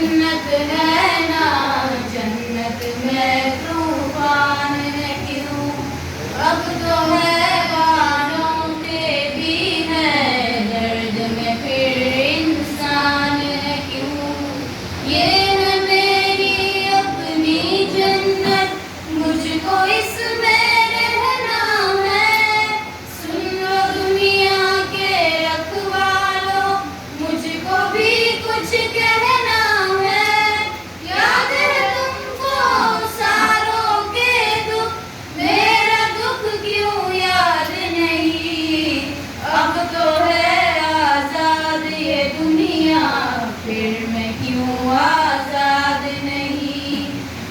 जन्नत है ना जन्नत में तूफान है क्यों। अब तो हैवानों के भी है दर्द में फिर इंसान है क्यों। ये है मेरी अपनी जन्नत मुझको इसमें रहना है। सुन लो दुनिया के रखवालों मुझको भी कुछ कहना है। याद है तुमको सारों के दुख मेरा दुख क्यों याद नहीं। अब तो है आजाद ये दुनिया फिर मैं क्यों आजाद नहीं।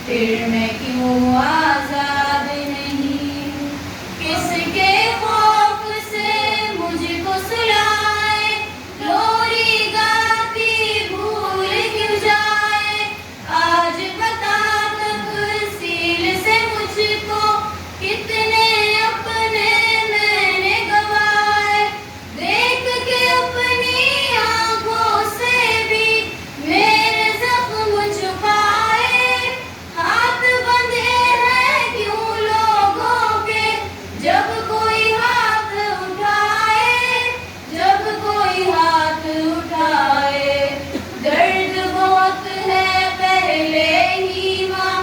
फिर मैं क्यों आजाद नहीं। किसके खौफ से मुझको सुलाए लोरी गाती भूल क्यों जाए। आज बता तफसील से मुझको कितने अपने मैंने गवाए। देख के अपनी आंखों से भी मेरे जख्म छुपाए। हाथ बंधे हैं क्यों लोगों के जब कोई हाथ उठाए। जब कोई हाथ उठाए दर्द बहुत है पहले ही माँ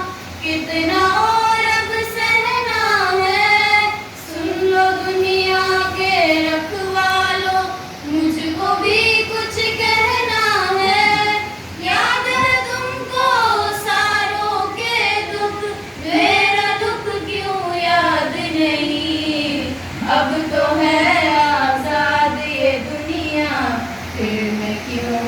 कितना और अब सहना है। सुन लो दुनिया के रखवालों मुझको भी कुछ कहना है। याद है तुमको सारों के दुख मेरा दुख क्यों याद नहीं। अब तो है आजाद ये दुनिया फिर मैं क्यों